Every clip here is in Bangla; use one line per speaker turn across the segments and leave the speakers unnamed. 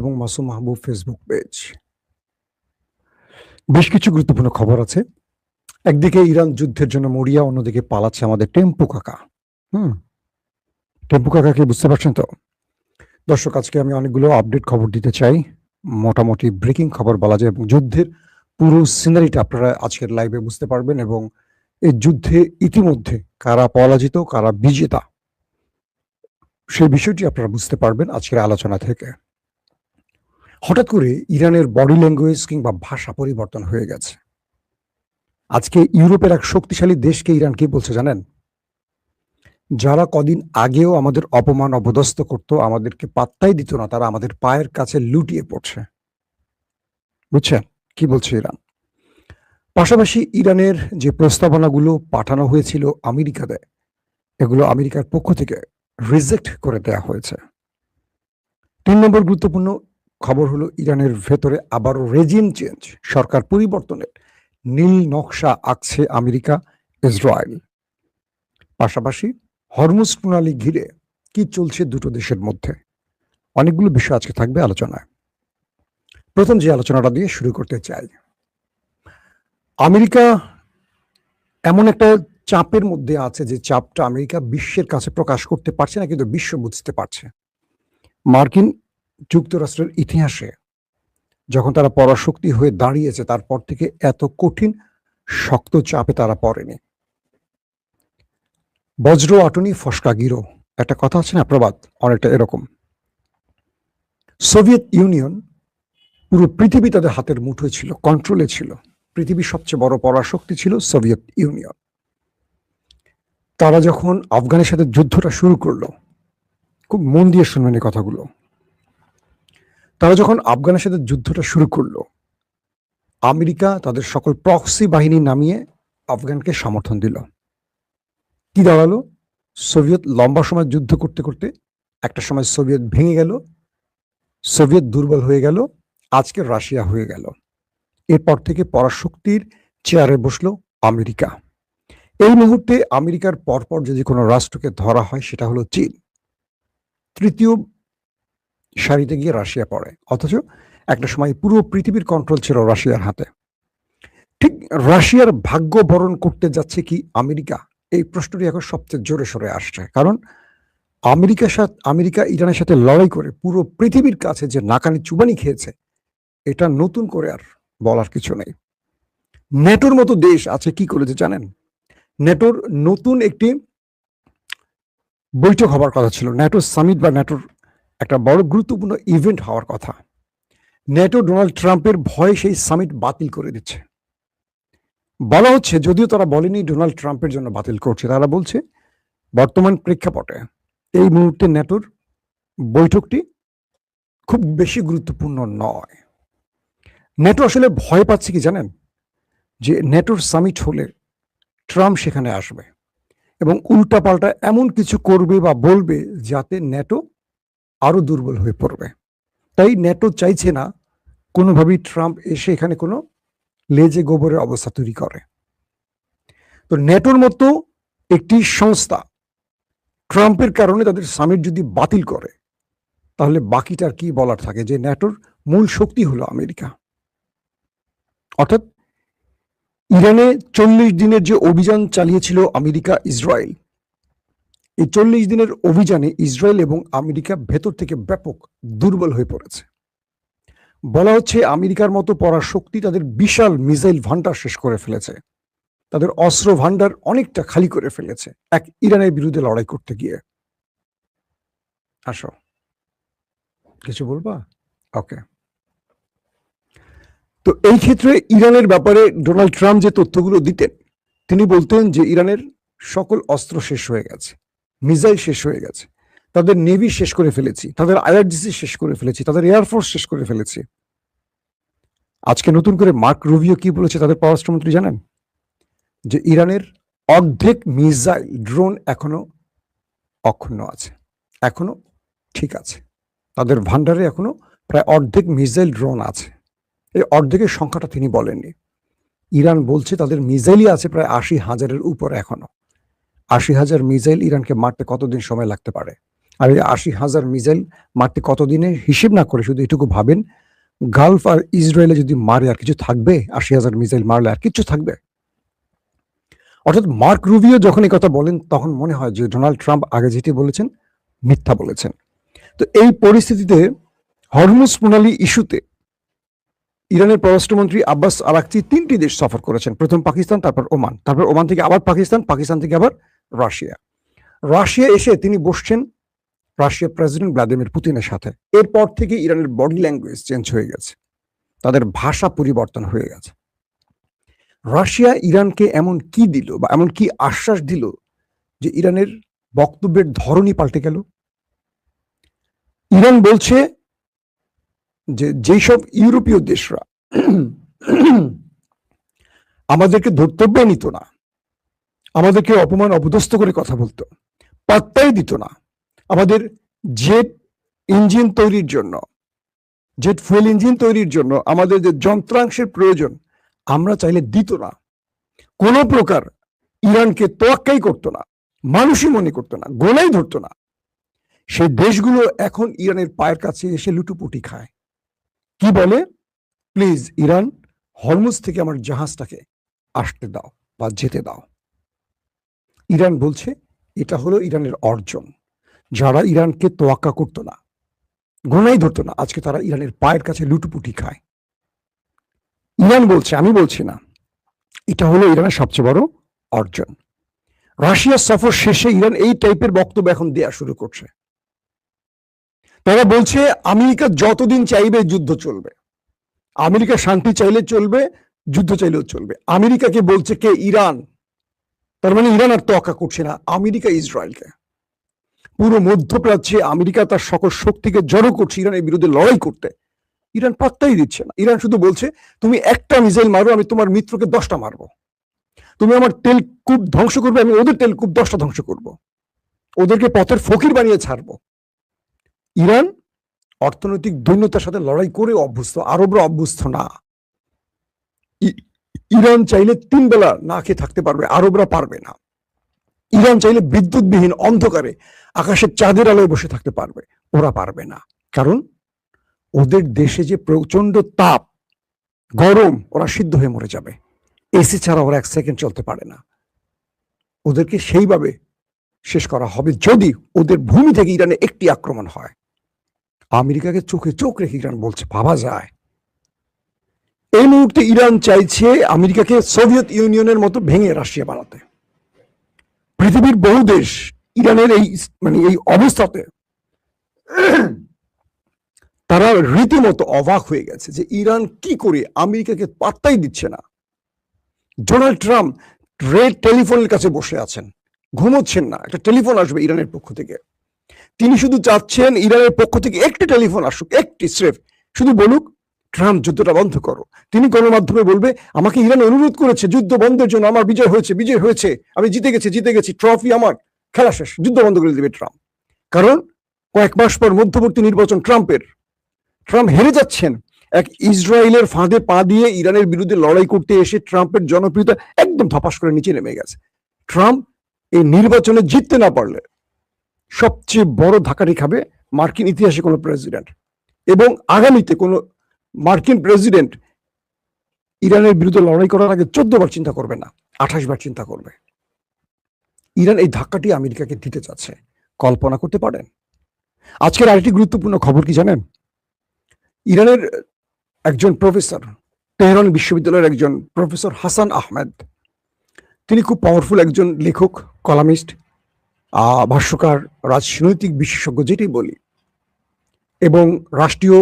এবং মাসুম মাহবুব ফেসবুক পেজ। বেশ কিছু গুরুত্বপূর্ণ খবর আছে। একদিকে ইরান যুদ্ধের জন্য মরিয়া, অন্যদিকে পালাচ্ছে আমাদের টেম্পু কাকা। টেম্পু কাকাকে বুঝতে পারছেন তো? দর্শক, আজকে আমি অনেকগুলো আপডেট খবর দিতে চাই, মোটামুটি ব্রেকিং খবর বলা যায়, এবং যুদ্ধের পুরো সিনারিটা আপনারা আজকের লাইভে বুঝতে পারবেন, এবং এই যুদ্ধে ইতিমধ্যে কারা পরাজিত কারা বিজেতা সেই বিষয়টি আপনারা বুঝতে পারবেন আজকের আলোচনা থেকে। হঠাৎ করে ইরানের বডি ল্যাঙ্গুয়েজ কিংবা ভাষা পরিবর্তন হয়ে গেছে। আজকে ইউরোপের এক শক্তিশালী দেশকে ইরান কি বলছে জানেন? যারা কদিন আগেও আমাদের অপমান অপদস্থ করত, আমাদেরকে পাত্তাই দিত না, তারা আমাদের পায়ের কাছে লুটিয়ে পড়ছে। বুঝছেন কি বলছে ইরান? পাশাপাশি ইরানের যে প্রস্তাবনাগুলো পাঠানো হয়েছিল আমেরিকাতে, এগুলো আমেরিকার পক্ষ থেকে রিজেক্ট করে দেয়া হয়েছে। 3 নম্বর গুরুত্বপূর্ণ খবর হলো ইরানের ভেতরে আবারও রেজিম চেঞ্জ, সরকার পরিবর্তনের নীল নকশা আঁকছে আমেরিকা, ইসরায়েল। পাশাপাশি হরমুজ প্রণালী ঘিরে কি চলছে দুটো দেশের মধ্যে, অনেকগুলো বিষয় আজকে থাকবে আলোচনায়। প্রথম যে আলোচনাটা দিয়ে শুরু করতে চাই, আমেরিকা এমন একটা চাপের মধ্যে আছে যে চাপটা আমেরিকা বিশ্বের কাছে প্রকাশ করতে পারছে না, কিন্তু বিশ্ব বুঝতে পারছে। মার্কিন যুক্তরাষ্ট্রের ইতিহাসে যখন তারা পরাশক্তি হয়ে দাঁড়িয়েছে, তারপর থেকে এত কঠিন শক্ত চাপে তারা পড়েনি। বজ্র আটনি ফসকা গিরো, একটা কথা আছে না, প্রবাদ, অনেকটা এরকম। সোভিয়েত ইউনিয়ন, পুরো পৃথিবী তাদের হাতের মুঠোয় ছিল, কন্ট্রোলে ছিল। পৃথিবীর সবচেয়ে বড় পরাশক্তি ছিল সোভিয়েত ইউনিয়ন। তারা যখন আফগানের সাথে যুদ্ধটা শুরু করলো, খুব মন দিয়ে শুনবেন এই কথাগুলো, তারা যখন আফগানের সাথে যুদ্ধটা শুরু করলো, আমেরিকা তাদের সকল প্রক্সি বাহিনী নামিয়ে আফগানকে সমর্থন দিল। কি দাঁড়ালো? সোভিয়েত লম্বা সময় যুদ্ধ করতে করতে একটা সময় সোভিয়েত ভেঙে গেল, সোভিয়েত দুর্বল হয়ে গেল, আজকে রাশিয়া হয়ে গেল। এরপর থেকে পরাশক্তির চেয়ারে বসলো আমেরিকা। এই মুহূর্তে আমেরিকার পরপর যদি কোনো রাষ্ট্রকে ধরা হয়, সেটা হলো চীন। তৃতীয় সারিতে গিয়ে রাশিয়া পড়ে, অথচ একটা সময় পুরো পৃথিবীর কন্ট্রোল ছিল রাশিয়ার হাতে। ঠিক রাশিয়ার ভাগ্য বরণ করতে যাচ্ছে কি আমেরিকা? এই প্রশ্নটি এখন সবচেয়ে জোরে সরে আসছে, কারণ আমেরিকা ইরানের সাথে লড়াই করে পুরো পৃথিবীর কাছে যে নাকানি চুবানি খেয়েছে, এটা নতুন করে আর বলার কিছু নেই। ন্যাটোর মতো দেশ আছে কি করেছে জানেন? ন্যাটোর নতুন একটি বৈঠক হওয়ার কথা ছিল, ন্যাটো সামিট বা ন্যাটোর একটা বড় গুরুত্বপূর্ণ ইভেন্ট হওয়ার কথা। ন্যাটো ডোনাল্ড ট্রাম্পের ভয়ে সেই সামিট বাতিল করে দিচ্ছে। বলা হচ্ছে, যদিও তারা বলেনি ডোনাল্ড ট্রাম্পের জন্য বাতিল করছে, তারা বলছে বর্তমান প্রেক্ষাপটে এই মুহূর্তে ন্যাটোর বৈঠকটি খুব বেশি গুরুত্বপূর্ণ নয়। ন্যাটো আসলে ভয় পাচ্ছে কি জানেন? যে ন্যাটোর সামিট হলে ট্রাম্প সেখানে আসবে এবং উল্টাপাল্টা এমন কিছু করবে বা বলবে যাতে ন্যাটো আরো দুর্বল হয়ে পড়বে। তাই ন্যাটো চাইছে না কোনোভাবেই ট্রাম্প এসে এখানে কোনো লেজে গোবরের অবস্থা তৈরি করে। তো ন্যাটোর মতো একটি সংস্থা ট্রাম্পের কারণে তাদের সামিট যদি বাতিল করে, তাহলে বাকিটার কি বলার থাকে? যে ন্যাটোর মূল শক্তি হলো আমেরিকা। অর্থাৎ ইরানে 40 দিনের যে অভিযান চালিয়েছিল আমেরিকা ইসরায়েল, এই 40 দিনের অভিযানে ইসরায়েল এবং আমেরিকা ভেতর থেকে ব্যাপক দুর্বল হয়ে পড়েছে। বলা হচ্ছে আমেরিকার মতো পরাশক্তি তাদের বিশাল মিসাইল ভান্ডার শেষ করে ফেলেছে, তাদের অস্ত্র ভান্ডার অনেকটা খালি করে ফেলেছে এক ইরানের বিরুদ্ধে লড়াই করতে গিয়ে। আসো, কিছু বলবা? ওকে। তো এই ক্ষেত্রে ইরানের ব্যাপারে ডোনাল্ড ট্রাম্প যে তথ্যগুলো দিতেন, তিনি বলতেন যে ইরানের সকল অস্ত্র শেষ হয়ে গেছে, মিসাইল শেষ হয়ে গেছে, তাদের নেভি শেষ করে ফেলেছি, তাদের আইআরজিসি শেষ করে ফেলেছি, তাদের এয়ারফোর্স শেষ করে ফেলেছি। আজকে নতুন করে মার্ক রুবিও কি বলেছে, তাদের পররাষ্ট্রমন্ত্রী জানেন? যে ইরানের অর্ধেক মিসাইল ড্রোন এখনো অক্ষুণ্ণ আছে, এখনো ঠিক আছে, তাদের ভান্ডারে এখনো প্রায় অর্ধেক মিসাইল ড্রোন আছে। এই অর্ধেকের সংখ্যাটা তিনি বলেননি। ইরান বলছে তাদের মিসাইলই আছে প্রায় 80,000-এর উপরে। এখনো 80,000 মিসাইল ইরানকে মারতে কতদিন সময় লাগতে পারে? আর এই 80,000 মিসাইল মারতে কতদিনে হিসেব না করে শুধু এটুকু ভাবেন, গালফ আর ইসরায়েলে যদি মারে আর কিছু থাকবে? 80,000 মিসাইল মারলে আর কিছু থাকবে? অর্থাৎ মার্ক রুবিও যখন এই কথা বলেন তখন মনে হয় যে ডোনাল্ড ট্রাম্প আগে যেটি বলেছেন মিথ্যা বলেছেন। তো এই পরিস্থিতিতে হরমুজ প্রণালী ইস্যুতে ইরানের পররাষ্ট্রমন্ত্রী আব্বাস আরাকচি 3টি দেশ সফর করেছেন। প্রথম পাকিস্তান, তারপর ওমান, তারপর ওমান থেকে আবার পাকিস্তান, পাকিস্তান থেকে আবার রাশিয়া। রাশিয়া এসে তিনি বসছেন রাশিয়ার প্রেসিডেন্ট ভ্লাদিমির পুতিনের সাথে। এরপর থেকে ইরানের বডি ল্যাঙ্গুয়েজ চেঞ্জ হয়ে গেছে, তাদের ভাষা পরিবর্তন হয়ে গেছে। রাশিয়া ইরানকে এমন কি দিল বা এমন কি আশ্বাস দিল যে ইরানের বক্তব্যের ধরনই পাল্টে গেল? ইরান বলছে যে যেসব ইউরোপীয় দেশরা আমাদেরকে ধর্তব্য নিত না, আমাদেরকে অপমান অপদস্থ করে কথা বলতো, পাত্তাই দিত না, আমাদের জেট ইঞ্জিন তৈরির জন্য, জেট ফুয়েল ইঞ্জিন তৈরির জন্য আমাদের যে যন্ত্রাংশের প্রয়োজন আমরা চাইলে দিত না, কোনো প্রকার ইরানকে তোয়াক্কাই করতো না, মানুষই মনে করতো না, গোলাই ধরতো না, সেই দেশগুলো এখন ইরানের পায়ের কাছে এসে লুটুপুটি খায়। কি বলে? প্লিজ ইরান, হরমুজ থেকে আমার জাহাজটাকে আসতে দাও বা যেতে দাও। ইরান বলছে এটা হলো ইরানের অর্জন। যারা ইরানকে তোয়াক্কা করতো না, গোনাই ধরতো না, আজকে তারা ইরানের পায়ের কাছে লুটুপুটি খায়। ইরান বলছে, আমি বলছি না, এটা হলো ইরানের সবচেয়ে বড় অর্জন। রাশিয়ার সফর শেষে ইরান এই টাইপের বক্তব্য এখন দেয়া শুরু করছে। তারা বলছে আমেরিকা যতদিন চাইবে যুদ্ধ চলবে, আমেরিকা শান্তি চাইলে চলবে, যুদ্ধ চাইলেও চলবে। আমেরিকাকে বলছে কে? ইরান। তার মানে ইরান আর তোয়াক্কা করছে না, আমেরিকা ইসরায়েলকে। পুরো মধ্যপ্রাচ্যে আমেরিকা তার সকল শক্তিকে জড়ো করছে ইরানের বিরুদ্ধে লড়াই করতে। ইরান পাত্তাই দিচ্ছে না। ইরান শুধু বলছে তুমি একটা মিসাইল মারো, আমি তোমার মিত্রকে 10টা মারবো। তুমি আমার তেলকূপ ধ্বংস করবে, আমি ওদের তেলকূপ 10টা ধ্বংস করব, ওদেরকে পথের ফকির বানিয়ে ছাড়বো। ইরান অর্থনৈতিক দৈন্যতার সাথে লড়াই করে অভ্যস্ত, আরবরা অভ্যস্ত না। ইরান চাইলে 3 বেলা না খেয়ে থাকতে পারবে, আরবরা পারবে না। ইরান চাইলে বিদ্যুৎবিহীন অন্ধকারে আকাশের চাঁদের আলোয় বসে থাকতে পারবে, ওরা পারবে না। কারণ ওদের দেশে যে প্রচন্ড তাপ, গরম, ওরা সিদ্ধ হয়ে মরে যাবে। এসি ছাড়া ওরা 1 সেকেন্ড চলতে পারে না। ওদেরকে সেইভাবে শেষ করা হবে যদি ওদের ভূমি থেকে ইরানে একটি আক্রমণ হয়। আমেরিকাকে চোখে চোখ রেখে ইরান বলছে, ভাবা যায়। এই মুহূর্তে ইরান চাইছে আমেরিকাকে সোভিয়েত ইউনিয়নের মতো ভেঙে রাশিয়া বানাতে। পৃথিবীর বহু দেশ ইরানের এই অবস্থাতে তারা রীতিমতো অবাক হয়ে গেছে যে ইরান কি করে আমেরিকাকে পাত্তাই দিচ্ছে না। ডোনাল্ড ট্রাম্প রেড টেলিফোনের কাছে বসে আছেন, ঘুমোচ্ছেন না, একটা টেলিফোন আসবে ইরানের পক্ষ থেকে। তিনি শুধু চাচ্ছেন ইরানের পক্ষ থেকে একটি টেলিফোন আসুক, একটি স্রেফ, শুধু বলুক ট্রাম্প যুদ্ধটা বন্ধ করো। তিনি গণমাধ্যমে বলবে আমাকে ইরান অনুরোধ করেছে যুদ্ধ বন্ধের জন্য, আমার বিজয় হয়েছে, বিজয় হয়েছে, আমি জিতে গেছি, ট্রফি আমার, খেলা শেষ, যুদ্ধ বন্ধ করে দেবে ট্রাম্প। কারণ কয়েক মাস পর মধ্যবর্তী নির্বাচন ট্রাম্পের, ট্রাম্প হেরে যাচ্ছেন। এক ইসরায়েলের ফাঁদে পা দিয়ে ইরানের বিরুদ্ধে লড়াই করতে এসে ট্রাম্পের জনপ্রিয়তা একদম ধপাস করে নিচে নেমে গেছে। ট্রাম্প এই নির্বাচনে জিততে না পারলে সবচেয়ে বড় ধাক্কাটি খাবে মার্কিন ইতিহাসে কোনো প্রেসিডেন্ট, এবং আগামীতে কোনো মার্কিন প্রেসিডেন্ট ইরানের বিরুদ্ধে লড়াই করার আগে 14 বার চিন্তা করবে না, 28 বার চিন্তা করবে। ইরান এই ধাক্কাটি আমেরিকাকে দিতে চাচ্ছে, কল্পনা করতে পারেন? আজকের আরেকটি গুরুত্বপূর্ণ খবর কি জানেন? ইরানের একজন প্রফেসর, তেহরান বিশ্ববিদ্যালয়ের একজন প্রফেসর হাসান আহমেদ, তিনি খুব পাওয়ারফুল একজন লেখক, কলামিস্ট, ভাষ্যকার, রাজনৈতিক বিশেষজ্ঞ যেটাই বলি, এবং রাষ্ট্রীয়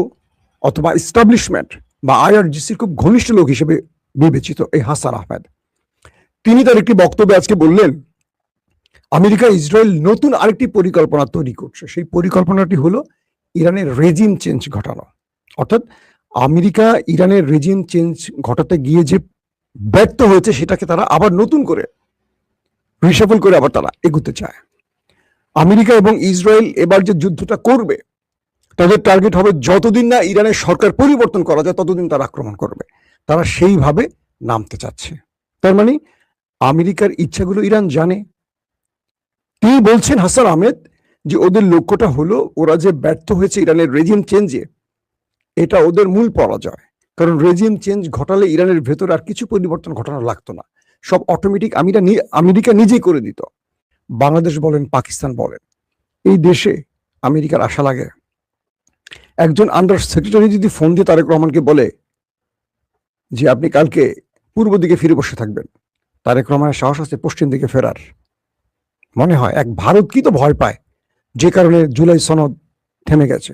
অথবা এস্টাবলিশমেন্ট বা আইআরজিসির খুব ঘনিষ্ঠ লোক হিসেবে বিবেচিত এই হাসান আহমেদ, তিনি তার একটি বক্তব্যে আজকে বললেন আমেরিকা ইসরায়েল নতুন আরেকটি পরিকল্পনা তৈরি করছে। সেই পরিকল্পনাটি হলো ইরানের রেজিম চেঞ্জ ঘটানো। অর্থাৎ আমেরিকা ইরানের রেজিম চেঞ্জ ঘটাতে গিয়ে যে ব্যর্থ হয়েছে সেটাকে তারা আবার নতুন করে রিশাফল করে আবার তারা এগোতে চায়। আমেরিকা এবং ইসরায়েল এবার যে যুদ্ধটা করবে তাদের টার্গেট হবে যতদিন না ইরানের সরকার পরিবর্তন করা যায় ততদিন তারা আক্রমণ করবে। তারা সেইভাবে নামতে চাচ্ছে। তার মানে আমেরিকার ইচ্ছাগুলো ইরান জানে। তিনি বলছেন, হাসান আহমেদ, যে ওদের লক্ষ্যটা হলো ওরা যে ব্যর্থ হয়েছে ইরানের রেজিম চেঞ্জে, এটা ওদের মূল পরাজয়। কারণ রেজিম চেঞ্জ ঘটালে ইরানের ভেতরে আর কিছু পরিবর্তন ঘটানো লাগতো না, সব অটোমেটিক আমেরিকা নিজেই করে দিত। বাংলাদেশ বলেন, পাকিস্তান বলেন, এই দেশে আমেরিকার আশা লাগে? একজন আন্ডার সেক্রেটারি যদি ফোন দিয়ে তারেক রহমানকে বলে যে আপনি কালকে পূর্ব দিকে ফিরে বসে থাকবেন, তারেক রহমানের সাহস আছে পশ্চিম দিকে ফেরার? মনে হয় এক ভারত কি তো ভয় পায়, যে কারণে জুলাই সনদ থেমে গেছে,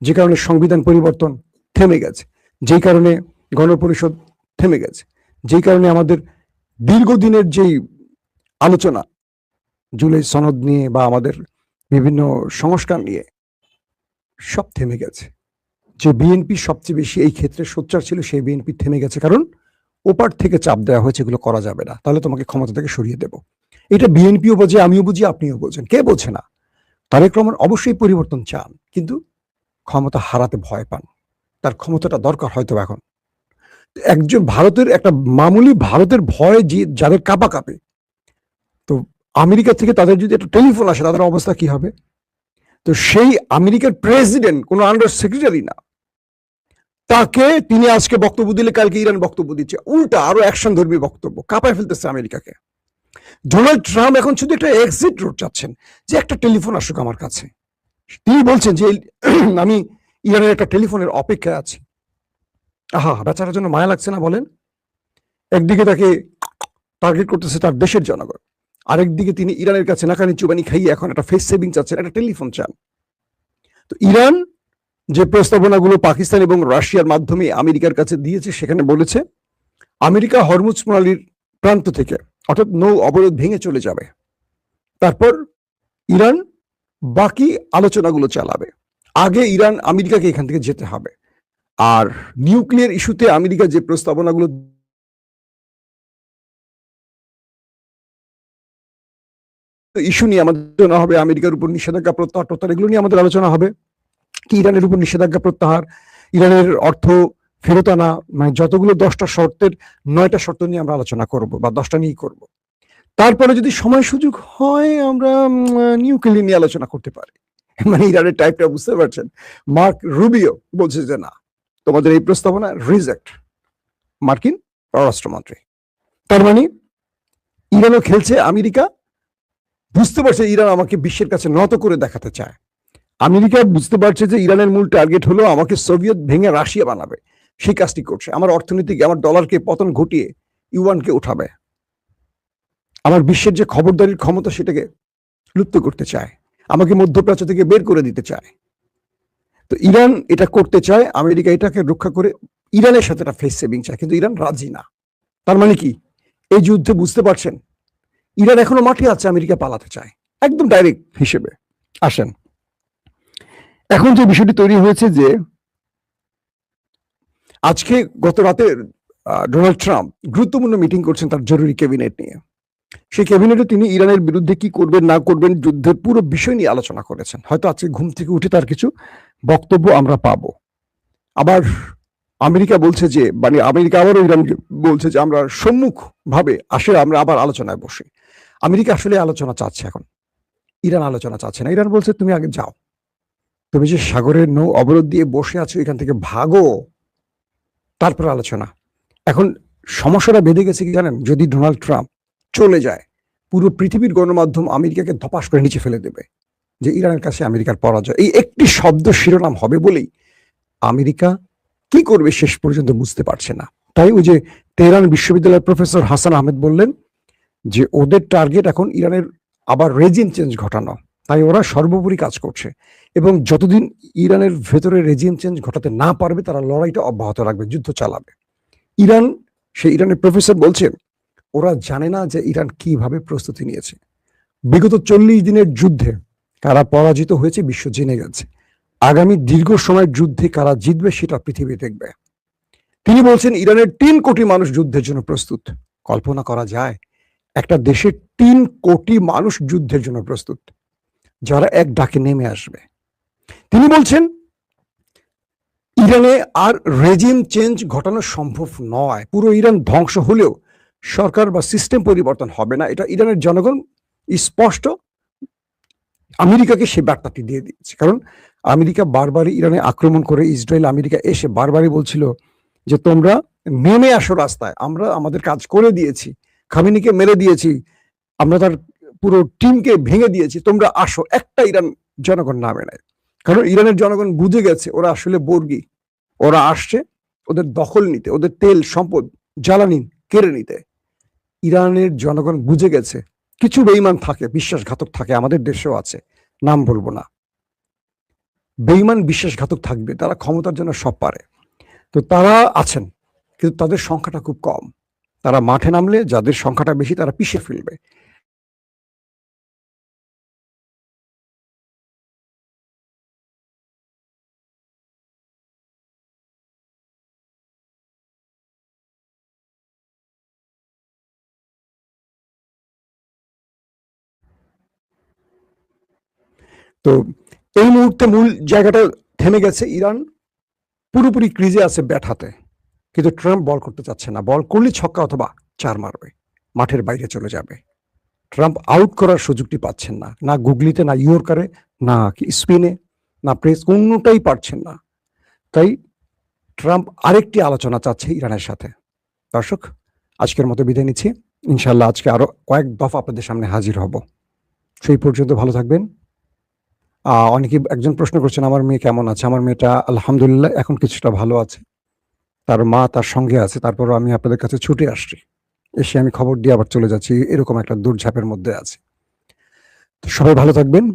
যে কারণে সংবিধান পরিবর্তন থেমে গেছে, যেই কারণে গণপরিষদ থেমে গেছে, যেই কারণে আমাদের দীর্ঘদিনের যেই আলোচনা জুলাই সনদ নিয়ে বা আমাদের বিভিন্ন সংস্কার নিয়ে সব থেমে গেছে। যে বিএনপি সবচেয়ে বেশি এই ক্ষেত্রে সোচ্চার ছিল, সেই বিএনপি থেমে গেছে, কারণ ওপার থেকে চাপ দেওয়া হয়েছে এগুলো করা যাবে না, তাহলে তোমাকে ক্ষমতা থেকে সরিয়ে দেব। এটা বিএনপিও বোঝে, আমিও বুঝি, আপনিও বোঝেন, কে বোঝে না? তারেক রহমান অবশ্যই পরিবর্তন চান, কিন্তু ক্ষমতা হারাতে ভয় পান। তার ক্ষমতাটা দরকার হয়তো এখন। একজন ভারতের একটা মামুলি ভারতের ভয় যে যাদের কাঁপা কাঁপে, তো আমেরিকা থেকে তাদের যদি একটা টেলিফোন আসে তাদের অবস্থা কি হবে? তো সেই আমেরিকার প্রেসিডেন্ট কোনো আন্ডার সেক্রেটারি না, তাকে তিনি আজকে বক্তব্য দিলে কালকে ইরান বক্তব্য দিচ্ছে, উল্টা আরো অ্যাকশন ধর্মী বক্তব্য, কাঁপায় ফেলতেছে আমেরিকাকে। ডোনাল্ড ট্রাম্প এখন শুধু একটা এক্সিট রোড চাচ্ছেন, যে একটা টেলিফোন আসুক আমার কাছে। তিনি বলছেন যে আমি ইরানের একটা টেলিফোনের অপেক্ষায় আছি। আহা, বেচারার জন্য মায়া লাগছে না বলেন? একদিকে তাকে টার্গেট করতেছে তার দেশের জনগণ, আরেকদিকে তিনি ইরানের কাছে নাকানি চুবানি খাইয়ে এখন একটা ফেস সেভিং চাচ্ছেন, একটা টেলিফোন চান। তো ইরান যে প্রস্তাবনাগুলো পাকিস্তান এবং রাশিয়ার মাধ্যমে আমেরিকার কাছে দিয়েছে, সেখানে বলেছে আমেরিকা হরমুজ প্রণালীর প্রান্ত থেকে, অর্থাৎ নৌ অবরোধ ভেঙে চলে যাবে, তারপর ইরান বাকি আলোচনাগুলো চালাবে। আগে ইরান আমেরিকাকে এখান থেকে যেতে হবে। আর নিউক্লিয়ার ইস্যুতে আমেরিকা যে প্রস্তাবনাগুলো ইস্যু নিয়ে আমাদের আলোচনা হবে, আমেরিকার উপর নিষেধাজ্ঞা প্রত্যাহার এগুলো নিয়ে আমাদের আলোচনা হবে। কি ইরানের উপর নিষেধাজ্ঞা প্রত্যাহার, ইরানের অর্থ ফেরত আনা, মানে যতগুলো 10টা শর্তের 9টা শর্ত নিয়ে আমরা আলোচনা করব, বা 10টা নিয়েই করব। তারপরে যদি সময় সুযোগ হয় আমরা নিউক্লিয়ার নিয়ে আলোচনা করতে পারি। মানে ইরানের টাইপটা বুঝতে পারছেন? মার্ক রুবিও বলছে যে না, তোমাদের এই প্রস্তাবনা রিজেক্ট, মার্কিন পররাষ্ট্রমন্ত্রী। তার মানে ইরানও খেলছে, আমেরিকা বুঝতে পারছে ইরান আমাকে বিশ্বের কাছে নত করে দেখাতে চায়। আমেরিকা বুঝতে পারছে যে ইরানের মূল টার্গেট হলো আমাকে সোভিয়েত ভেঙে রাশিয়া বানাবে, সেই কাজটি করছে। আমার অর্থনীতিকে, আমার ডলারকে পতন ঘটিয়ে ইউয়ানকে উঠাবে, আমার বিশ্বের যে খবরদারির ক্ষমতা সেটাকে লুপ্ত করতে চায়, আমাকে মধ্যপ্রাচ্য থেকে বের করে দিতে চায়। তো ইরান এটা করতে চায়, আমেরিকা এটাকে রক্ষা করে ইরানের সাথে একটা ফেস সেভিং চায়, কিন্তু ইরান রাজি না। তার মানে কি, এই যুদ্ধে বুঝতে পারছেন ইরান এখনো মাঠে আছে, আমেরিকা পালাতে চায়, একদম ডাইরেক্ট হিসেবে। আসেন, এখন যে বিষয়টি তৈরি হয়েছে যে আজকে গত রাতে ডোনাল্ড ট্রাম্প গুরুত্বপূর্ণ মিটিং করছেন তার জরুরি ক্যাবিনেট নিয়ে। সেই ক্যাবিনেটে তিনি ইরানের বিরুদ্ধে কি করবেন না করবেন, যুদ্ধের পুরো বিষয় নিয়ে আলোচনা করেছেন। হয়তো আজকে ঘুম থেকে উঠে তার কিছু বক্তব্য আমরা পাবো। আবার আমেরিকা বলছে যে, মানে আমেরিকা আবারও ইরানকে বলছে যে আমরা সম্মুখ ভাবে আসে আমরা আবার আলোচনায় বসে। আমেরিকা আসলে আলোচনা চাচ্ছে এখন, ইরান আলোচনা চাচ্ছে না। ইরান বলছে তুমি আগে যাও, তুমি যে সাগরের নৌ অবরোধ দিয়ে বসে আছো এখান থেকে ভাগো, তারপর আলোচনা। এখন সমস্যাটা বেঁধে গেছে কি জানেন? যদি ডোনাল্ড ট্রাম্প চলে যায়, পুরো পৃথিবীর গণমাধ্যম আমেরিকাকে ধপাস করে নিচে ফেলে দেবে, যে ইরানের কাছে আমেরিকার পরাজয়। এই একটি শব্দ শিরোনাম হবে বলেই আমেরিকা কি করবে শেষ পর্যন্ত বুঝতে পারছে না। তাই ওই যে তেহরান বিশ্ববিদ্যালয়ের প্রফেসর হাসান আহমেদ বললেন যে ওদের টার্গেট এখন ইরানের আবার রেজিম চেঞ্জ ঘটানো, তাই ওরা সর্বোপরি কাজ করছে, এবং যতদিন ইরানের ভেতরে রেজিম চেঞ্জ ঘটাতে না পারবে তারা লড়াইটা অব্যাহত রাখবে, যুদ্ধ চালাবে। ইরান, সে ইরানের প্রফেসর বলছেন ওরা জানে না যে ইরান কিভাবে প্রস্তুতি নিয়েছে। বিগত 40 দিনের যুদ্ধে কারা পরাজিত হয়েছে বিশ্ব জেনে গেছে। আগামী দীর্ঘ সময়ের যুদ্ধে কারা জিতবে সেটা পৃথিবী দেখবে। তিনি বলছেন ইরানের 3 কোটি মানুষ যুদ্ধের জন্য প্রস্তুত। কল্পনা করা যায় একটা দেশের 3 কোটি মানুষ যুদ্ধের জন্য প্রস্তুত, যারা এক ডাকে নেমে আসবে। তিনি বলছেন ইরানে আর রেজিম চেঞ্জ ঘটানো সম্ভব নয়। পুরো ইরান ধ্বংস হলেও সরকার বা সিস্টেম পরিবর্তন হবে না, এটা ইরানের জনগণ স্পষ্ট আমেরিকাকে সে বার্তাটি দিয়ে দিয়েছে। কারণ আমেরিকা বারবারই ইরানে আক্রমণ করে, ইসরায়েল আমেরিকা এসে বারবারই বলছিল যে তোমরা নেমে আসো রাস্তায়, আমরা আমাদের কাজ করে দিয়েছি, খামেনিকে মেরে দিয়েছি, আমরা তার পুরো টিমকে ভেঙে দিয়েছি, তোমরা আসো। একটা ইরান জনগণ নামে নাই, কারণ ইরানের জনগণ বুঝে গেছে ওরা আসলে বর্গী, ওরা আসছে ওদের দখল নিতে, ওদের তেল সম্পদ জ্বালানি কেড়ে নিতে। ইরানের জনগণ বুঝে গেছে কিছু বেঈমান থাকে, বিশ্বাসঘাতক থাকে, আমাদের দেশেও আছে, নাম বলবো না। বেঈমান বিশ্বাসঘাতক থাকবে, তারা ক্ষমতার জন্য সব পারে। তো তারা আছেন, কিন্তু তাদের সংখ্যাটা খুব কম। তারা মাঠে নামলে যাদের সংখ্যাটা বেশি তারা পিষে ফেলবে। তো এই মুহূর্তে মূল জায়গাটা থেমে গেছে, ইরান পুরোপুরি ক্রিজে আছে ব্যাট হাতে, কিন্তু ট্রাম্প বল করতে চাচ্ছে না। বল করলে ছক্কা অথবা 4 মারবে, মাঠের বাইরে চলে যাবে। ট্রাম্প আউট করার সুযোগটি পাচ্ছেন না, না গুগলিতে, না ইয়র্কারে, না স্পিনে, না প্রেস, কোনোটাই পারছেন না। তাই ট্রাম্প আরেকটি আলোচনা চাচ্ছে ইরানের সাথে। দর্শক, আজকের মতো বিদায় নিচ্ছি। ইনশাল্লাহ আজকে আরো কয়েক দফা আপনাদের সামনে হাজির হব। সেই পর্যন্ত ভালো থাকবেন। অনেকে একজন প্রশ্ন করছেন আমার মেয়ে কেমন আছে। আমার মেয়েটা আলহামদুলিল্লাহ এখন কিছুটা ভালো আছে, তার মা তার সঙ্গে আছে। তারপরও আমি আপনাদের কাছে ছুটে আসছি, এসে আমি খবর দিয়ে আবার চলে যাচ্ছি, এরকম একটা দৌড়ঝাঁপের মধ্যে আছে। তো সবাই ভালো থাকবেন।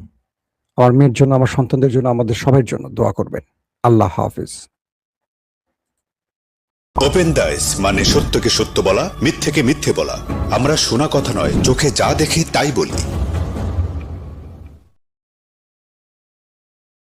আমার মেয়ের জন্য, আমার সন্তানদের জন্য, আমাদের সবার জন্য দোয়া করবেন। আল্লাহ হাফিজ।
ওপেন দাইস মানে সত্যকে সত্য বলা, মিথ্যেকে মিথ্যে বলা। আমরা শোনা কথা নয়, চোখে যা দেখি তাই বলি।